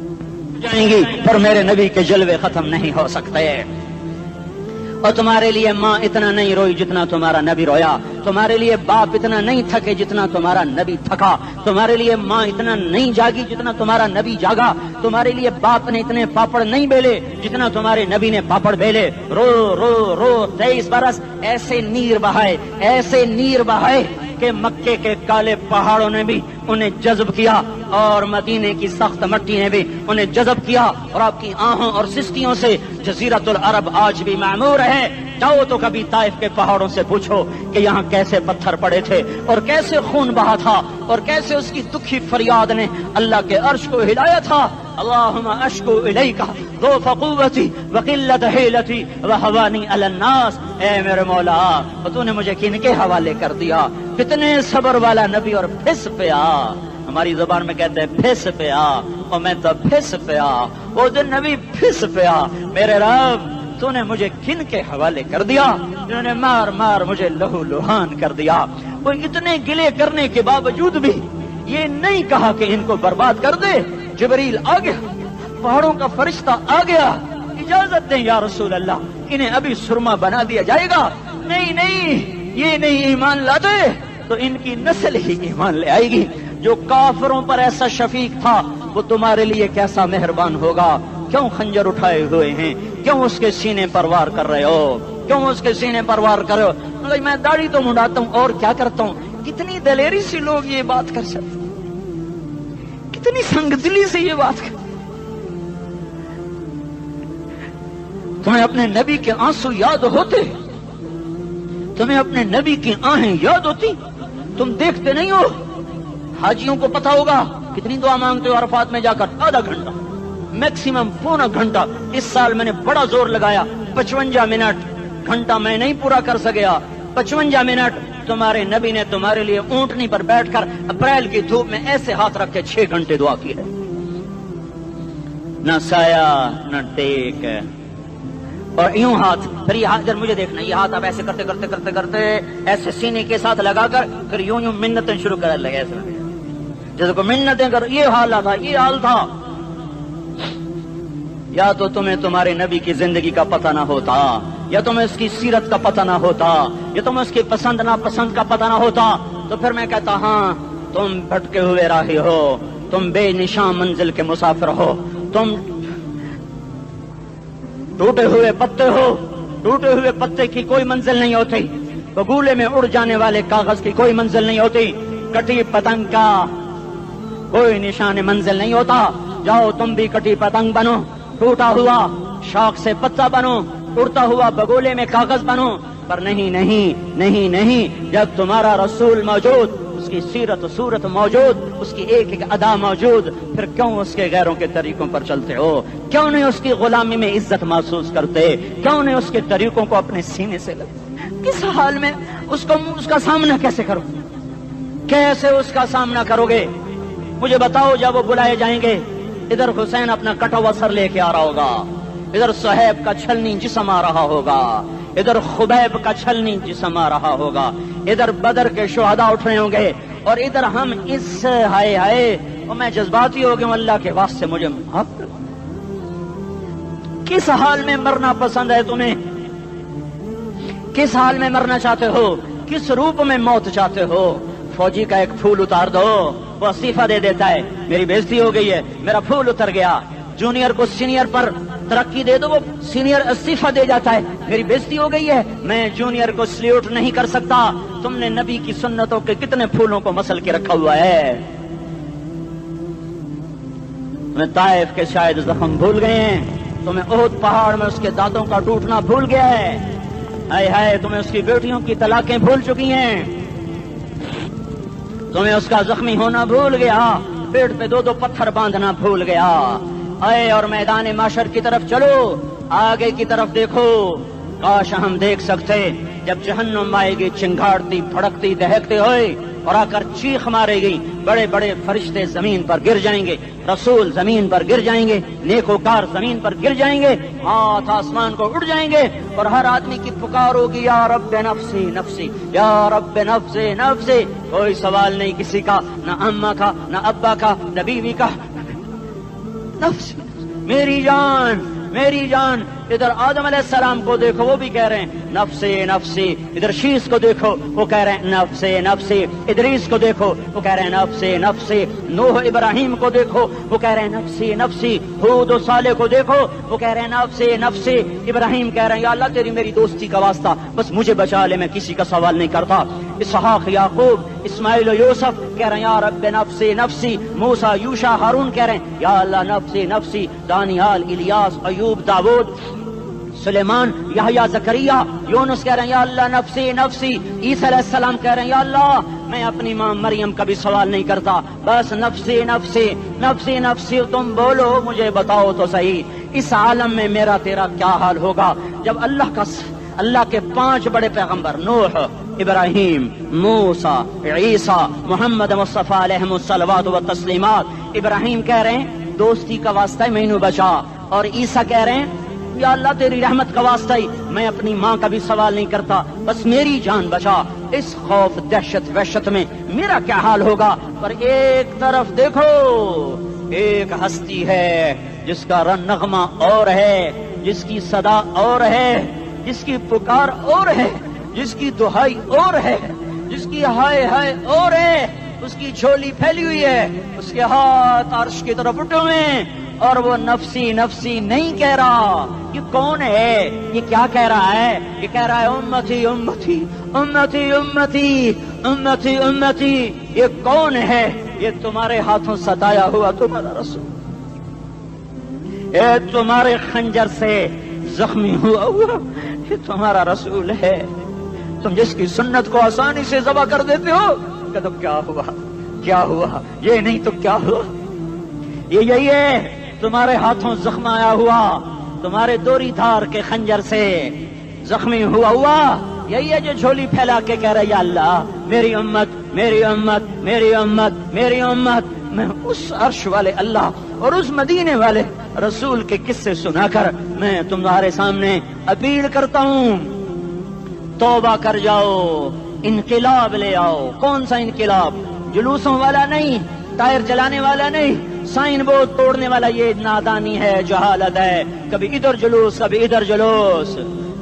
جائیں گی، پر میرے نبی کے جلوے ختم نہیں ہو سکتے۔ اور تمہارے لیے ماں اتنا نہیں روئی جتنا تمہارا نبی رویا، تمہارے لیے باپ اتنا نہیں تھکے جتنا تمہارا نبی تھکا، تمہارے لیے ماں اتنا نہیں جاگی جتنا تمہارا نبی جاگا، تمہارے لیے باپ نے اتنے پاپڑ نہیں بیلے جتنا تمہارے نبی نے پاپڑ بیلے۔ رو رو رو 23 برس ایسے نیر بہائے، ایسے نیر بہائے کہ مکے کے کالے پہاڑوں نے بھی انہیں جذب کیا اور مدینے کی سخت مٹی نے بھی انہیں جذب کیا، اور آپ کی آہوں اور سستیوں سے جزیرت العرب آج بھی معمور ہے۔ جاؤ تو کبھی طائف کے پہاڑوں سے پوچھو کہ یہاں کیسے پتھر پڑے تھے اور کیسے خون بہا تھا اور کیسے اس کی دکھی فریاد نے اللہ کے عرش کو ہلایا تھا۔ اللہم اشکو الیک ضعف قوتی وقلت حیلتی وہوانی علی الناس، اے میرے مولا تو نے مجھے کن کے حوالے کر دیا، کتنے صبر والا نبی اور پھس پیا، ہماری زبان میں کہتے ہیں پھس پیا، اور میں تو پھس پیا، وہ دن نبی پھس پیا، میرے رب تو نے مجھے کن کے حوالے کر دیا جنہوں نے مار مار مجھے لہو لہان کر دیا۔ وہ اتنے گلے کرنے کے باوجود بھی یہ نہیں کہا کہ ان کو برباد کر دے۔ جبریل آ گیا، پہاڑوں کا فرشتہ آ گیا، اجازت دیں یا رسول اللہ، انہیں ابھی سرما بنا دیا جائے گا۔ نہیں نہیں، یہ نہیں ایمان لاتے تو ان کی نسل ہی ایمان لے آئے گی۔ جو کافروں پر ایسا شفیق تھا وہ تمہارے لیے کیسا مہربان ہوگا۔ کیوں خنجر اٹھائے ہوئے ہیں، کیوں اس کے سینے پر وار کر رہے ہو، کیوں اس کے سینے پر وار کر رہے ہو؟ میں داڑھی تو منڈاتا ہوں اور کیا کرتا ہوں۔ کتنی دلیری سے لوگ یہ بات کر سکتے، کتنی سنگدلی سے یہ بات کر۔ تمہیں اپنے نبی کے آنسو یاد ہوتے، تمہیں اپنے نبی کی آہیں یاد ہوتی، تم دیکھتے نہیں ہو۔ حاجیوں کو پتا ہوگا کتنی دعا مانگتے ہو عرفات میں جا کر، آدھا گھنٹہ میکسیمم پونا گھنٹہ۔ اس سال میں نے بڑا زور لگایا، 55 منٹ، گھنٹہ میں نہیں پورا کر سکیا، 55 منٹ تمہارے نبی نے تمہارے لیے اونٹنی پر بیٹھ کر اپریل کی دھوپ میں ایسے ہاتھ رکھ کے 6 گھنٹے دعا کی ہے۔ نہ سایہ نہ ٹیک، اور یوں ہاتھ، پھر یہ ہاتھ ادھر مجھے دیکھنا، یہ ہاتھ آپ ایسے کرتے کرتے کرتے کرتے ایسے سینے کے ساتھ لگا کر پھر یوں یوں منتیں شروع کر لگے، ایسے جیسے کو منتیں کر۔ یہ حال تھا، یہ حال تھا۔ یا تو تمہیں تمہارے نبی کی زندگی کا پتہ نہ ہوتا، یا تمہیں اس کی سیرت کا پتہ نہ ہوتا، یا تمہیں اس کی پسند ناپسند کا پتہ نہ ہوتا، تو پھر میں کہتا ہاں تم بھٹکے ہوئے راہی ہو، تم بے نشان منزل کے مسافر ہو، تم ٹوٹے ہوئے پتے ہو، ٹوٹے ہوئے پتے کی کوئی منزل نہیں ہوتی، بگولے میں اڑ جانے والے کاغذ کی کوئی منزل نہیں ہوتی، کٹی پتنگ کا کوئی نشان منزل نہیں ہوتا۔ جاؤ تم بھی کٹی پتنگ بنو، ٹوٹا ہوا شوق سے پتا بنو، اڑتا ہوا بگولے میں کاغذ بنو، پر نہیں نہیں نہیں نہیں، جب تمہارا رسول موجود، اس کی سیرت و صورت موجود، اس کی ایک ایک ادا موجود، پھر کیوں اس کے غیروں کے طریقوں پر چلتے ہو؟ کیوں نہیں اس کی غلامی میں عزت محسوس کرتے؟ کیوں نہیں اس کے طریقوں کو اپنے سینے سے لگتے؟ کس حال میں اس کا سامنا کیسے کرو، کیسے اس کا سامنا کرو گے؟ مجھے بتاؤ، جب وہ بلائے جائیں گے، ادھر حسین اپنا کٹا ہوا سر لے کے آ رہا ہوگا، ادھر صہیب کا چھلنی جسم آ رہا ہوگا، ادھر خبیب کا چھلنی جسم آ رہا ہوگا، ادھر بدر کے شہداء اٹھ رہے ہوں گے، اور ادھر ہم اس ہائے ہائے، اور میں جذباتی ہو گیا ہوں، اللہ کے واسطے مجھے معاف کر۔ کس حال میں مرنا پسند ہے تمہیں؟ کس حال میں مرنا چاہتے ہو؟ کس روپ میں موت چاہتے ہو؟ فوجی کا ایک پھول اتار دو، وہ استعفیٰ دے دیتا ہے، میری بےزتی ہو گئی ہے، میرا پھول اتر گیا۔ جونیئر کو سینئر پر ترقی دے دو وہ سینئر استعفیٰ دے جاتا ہے، میری بےزتی ہو گئی ہے، میں جونیئر کو سلیوٹ نہیں کر سکتا۔ تم نے نبی کی سنتوں کے کتنے پھولوں کو مسل کے رکھا ہوا ہے؟ تمہیں طائف کے شاید زخم بھول گئے ہیں، تمہیں احد پہاڑ میں اس کے دانتوں کا ٹوٹنا بھول گیا ہے، ہائے ہائے تمہیں اس کی بیٹیوں کی طلاقیں بھول چکی ہیں، تمہیں اس کا زخمی ہونا بھول گیا، پیٹ پہ دو دو پتھر باندھنا بھول گیا۔ آئے اور میدان معاشر کی طرف چلو، آگے کی طرف دیکھو۔ کاش ہم دیکھ سکتے جب جہنم آئے گی چنگاڑتی بھڑکتی دہکتے ہوئے اور آ کر چیخ مارے گی، بڑے بڑے فرشتے زمین پر گر جائیں گے، رسول زمین پر گر جائیں گے، نیکوکار زمین پر گر جائیں گے، ہاتھ آسمان کو اڑ جائیں گے، اور ہر آدمی کی پکار ہوگی یا رب نفسی نفسی، یا رب نفسی نفسی۔ کوئی سوال نہیں کسی کا، نہ اماں کا، نہ ابا کا، نہ بیوی کا، نفس میری جان میری جان۔ ادھر آدم علیہ السلام کو دیکھو وہ بھی کہہ رہے ہیں نفسی نفسی، ادھر شیش کو دیکھو وہ کہہ رہے ہیں نفسی نفسی، ادریس کو دیکھو وہ کہہ رہے ہیں نفسی نفسی، نوح ابراہیم کو دیکھو وہ کہہ رہے ہیں نفسی نفسی، ہود و صالح کو دیکھو وہ کہہ رہے ہیں نفسی نفسی، ابراہیم کہہ رہے ہیں یا اللہ تیری میری دوستی کا واسطہ بس مجھے بچا لے، میں کسی کا سوال نہیں کرتا۔ اسحاق یعقوب اسماعیل و یوسف کہہ رہے ہیں یا رب نفسی نفسی، موسیٰ یوشع ہارون کہہ رہے ہیں یا اللہ نفسی نفسی، دانیال الیاس ایوب داود سلیمان یحییٰ زکریا یونس کہہ رہے ہیں یا اللہ نفسی نفسی، عیسیٰ علیہ السلام کہہ رہے ہیں یا اللہ میں اپنی ماں مریم کا بھی سوال نہیں کرتا، بس نفسی نفسی نفسی نفسی۔ تم بولو مجھے بتاؤ تو صحیح اس عالم میں میرا تیرا کیا حال ہوگا جب اللہ کے 5 بڑے پیغمبر نوح، ابراہیم، موسیٰ، عیسیٰ، محمد مصطفیٰ علیہ الصلوات و تسلیمات، ابراہیم کہہ رہے ہیں دوستی کا واسطہ ہے مینوں بچا، اور عیسیٰ کہہ رہے ہیں یا اللہ تیری رحمت کا واسطہ ہی میں اپنی ماں کا بھی سوال نہیں کرتا، بس میری جان بچا۔ اس خوف دہشت وحشت میں میرا کیا حال ہوگا؟ پر ایک طرف دیکھو ایک ہستی ہے جس کا نغمہ اور ہے، جس کی صدا اور ہے، جس کی پکار اور ہے، جس کی دہائی اور ہے، جس کی ہائے ہائے اور ہے، اس کی جھولی پھیلی ہوئی ہے، اس کے ہاتھ عرش کی طرف اٹھے ہوئے ہیں، اور وہ نفسی نفسی نہیں کہہ رہا۔ یہ کون ہے؟ یہ کیا کہہ رہا ہے؟ یہ کہہ رہا ہے امتی امتی امتی امتی امتی امتی۔ یہ کون ہے؟ یہ تمہارے ہاتھوں ستایا ہوا تمہارا رسول، یہ تمہارے خنجر سے زخمی ہوا یہ تمہارا رسول ہے، تم جس کی سنت کو آسانی سے ذبح کر دیتے ہو۔ کہ تو کیا ہوا کیا ہوا؟ یہ نہیں تو کیا ہوا؟ یہ یہی ہے تمہارے ہاتھوں زخم آیا ہوا، تمہارے دوری دھار کے خنجر سے زخمی ہوا، یہی ہے جو جھولی پھیلا کے کہہ رہا ہے یا اللہ میری امت میری امت میری امت میری امت۔ میں اس عرش والے اللہ اور اس مدینے والے رسول کے قصے سنا کر میں تمہارے سامنے اپیل کرتا ہوں، توبہ کر جاؤ، انقلاب لے آؤ۔ کون سا انقلاب؟ جلوسوں والا نہیں، ٹائر جلانے والا نہیں، سائن بورڈ توڑنے والا، یہ نادانی ہے، جہالت ہے، کبھی ادھر جلوس کبھی ادھر جلوس۔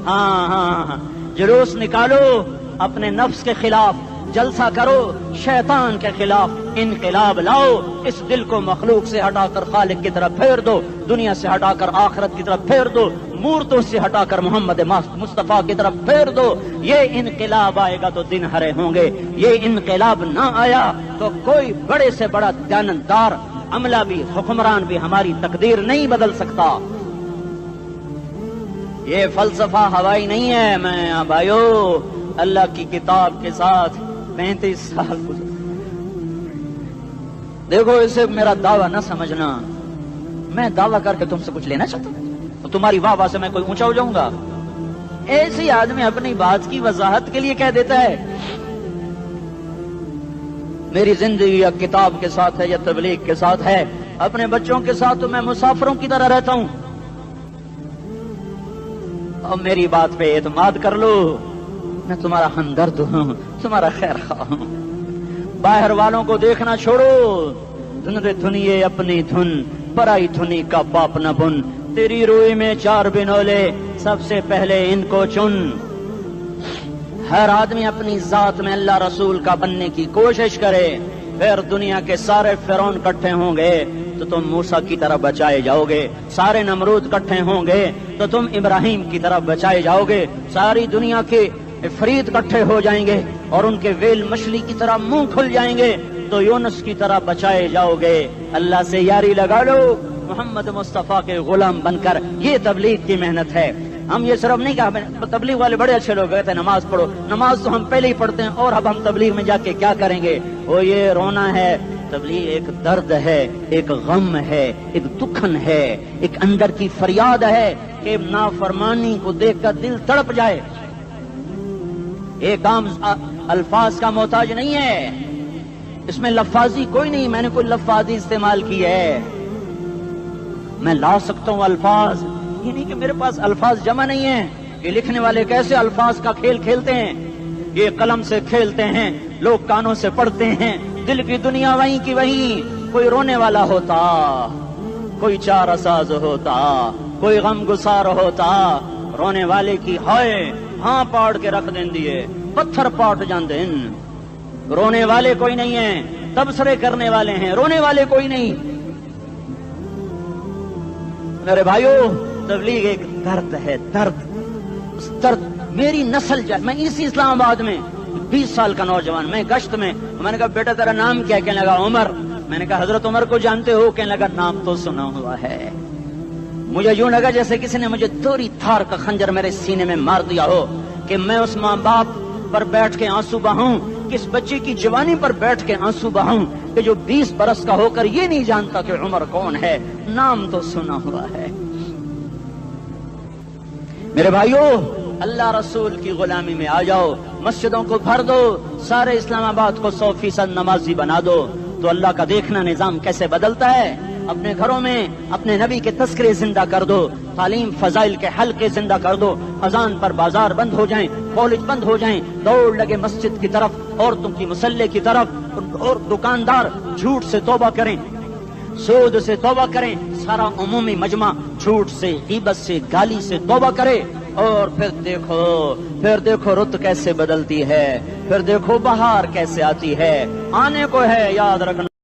ہاں جلوس نکالو، اپنے نفس کے خلاف جلسہ کرو، شیطان کے خلاف انقلاب لاؤ، اس دل کو مخلوق سے ہٹا کر خالق کی طرف پھیر دو، دنیا سے ہٹا کر آخرت کی طرف پھیر دو، مورتوں سے ہٹا کر محمد مصطفیٰ کی طرف پھیر دو۔ یہ انقلاب آئے گا تو دن ہرے ہوں گے، یہ انقلاب نہ آیا تو کوئی بڑے سے بڑا دیانتدار عملہ بھی حکمران بھی ہماری تقدیر نہیں بدل سکتا۔ یہ فلسفہ ہوائی نہیں ہے۔ میں بھائیو اللہ کی کتاب کے ساتھ 35 سال گزرے، دیکھو اسے میرا دعویٰ نہ سمجھنا، میں دعویٰ کر کے تم سے کچھ لینا چاہتا ہوں، تمہاری واہ واہ سے میں کوئی اونچا ہو جاؤں گا؟ ایسی آدمی اپنی بات کی وضاحت کے لیے کہہ دیتا ہے میری زندگی یا کتاب کے ساتھ ہے یا تبلیغ کے ساتھ ہے، اپنے بچوں کے ساتھ تو میں مسافروں کی طرح رہتا ہوں، اور میری بات پہ اعتماد کر لو، میں تمہارا ہمدرد ہوں، تمہارا خیر خواہ ہوں۔ باہر والوں کو دیکھنا چھوڑو، دھن رے دھنیے اپنی دھن، پرائی دھنی کا پاپ نہ بن، تیری روئی میں 4 بنولے، سب سے پہلے ان کو چن۔ ہر آدمی اپنی ذات میں اللہ رسول کا بننے کی کوشش کرے، پھر دنیا کے سارے فرعون اکٹھے ہوں گے، تو تم موسیٰ کی طرف بچائے جاؤ گے، سارے نمرود کٹھے ہوں گے تو تم ابراہیم کی طرف بچائے جاؤ گے، ساری دنیا کے افریت کٹھے ہو جائیں گے اور ان کے ویل مچھلی کی طرح منہ کھل جائیں گے تو یونس کی طرح بچائے جاؤ گے۔ اللہ سے یاری لگا لو محمد مصطفیٰ کے غلام بن کر، یہ تبلیغ کی محنت ہے۔ ہم یہ صرف نہیں کہا، تبلیغ والے بڑے اچھے لوگ کہتے ہیں نماز پڑھو، نماز تو ہم پہلے ہی پڑھتے ہیں اور اب ہم تبلیغ میں جا کے کیا کریں گے؟ وہ یہ رونا ہے، تبلیغ ایک درد ہے، ایک غم ہے، ایک دکھن ہے، ایک اندر کی فریاد ہے کہ نافرمانی کو دیکھ کر دل تڑپ جائے۔ ایک عام الفاظ کا محتاج نہیں ہے، اس میں لفاظی کوئی نہیں، میں نے کوئی لفاظی استعمال کی ہے، میں لا سکتا ہوں الفاظ، یہ نہیں کہ میرے پاس الفاظ جمع نہیں ہیں۔ یہ لکھنے والے کیسے الفاظ کا کھیل کھیلتے ہیں، یہ قلم سے کھیلتے ہیں، لوگ کانوں سے پڑھتے ہیں، دل کی دنیا وہیں کی وہیں، کوئی رونے والا ہوتا، کوئی چارہ ساز ہوتا، کوئی غم گسار ہوتا، رونے والے کی ہائے ہاں پاڑ کے رکھ دیں دیے، پتھر پاٹ جان دیں۔ رونے والے کوئی نہیں ہیں، تبصرے کرنے والے ہیں، رونے والے کوئی نہیں۔ میرے بھائیو، تبلیغ ایک درد ہے، درد، اس درد میری نسل جائے۔ میں اسی اسلام آباد میں 20 سال کا نوجوان، میں گشت میں نے کہا بیٹا تیرا نام کیا؟ کہنے لگا عمر۔ میں نے کہا حضرت عمر کو جانتے ہو؟ کہنے لگا نام تو سنا ہوا ہے۔ مجھے یوں لگا جیسے کسی نے مجھے دوری تھار کا خنجر میرے سینے میں مار دیا ہو کہ میں اس ماں باپ پر بیٹھ کے آنسو بہاؤں، کس بچے کی جوانی پر بیٹھ کے آنسو بہاؤں کہ جو 20 برس کا ہو کر یہ نہیں جانتا کہ عمر کون ہے، نام تو سنا ہوا ہے۔ میرے بھائیو، اللہ رسول کی غلامی میں آ جاؤ، مسجدوں کو بھر دو، سارے اسلام آباد کو 100% نمازی بنا دو تو اللہ کا دیکھنا نظام کیسے بدلتا ہے۔ اپنے گھروں میں اپنے نبی کے تذکرے زندہ کر دو، تعلیم فضائل کے حلقے زندہ کر دو، اذان پر بازار بند ہو جائیں، کالج بند ہو جائیں، دوڑ لگے مسجد کی طرف، عورتوں کی مصلے کی طرف، اور دکاندار جھوٹ سے توبہ کریں، سود سے توبہ کریں، سارا عمومی مجمع جھوٹ سے، غیبت سے، گالی سے توبہ کرے، اور پھر دیکھو رت کیسے بدلتی ہے، پھر دیکھو بہار کیسے آتی ہے، آنے کو ہے، یاد رکھنا۔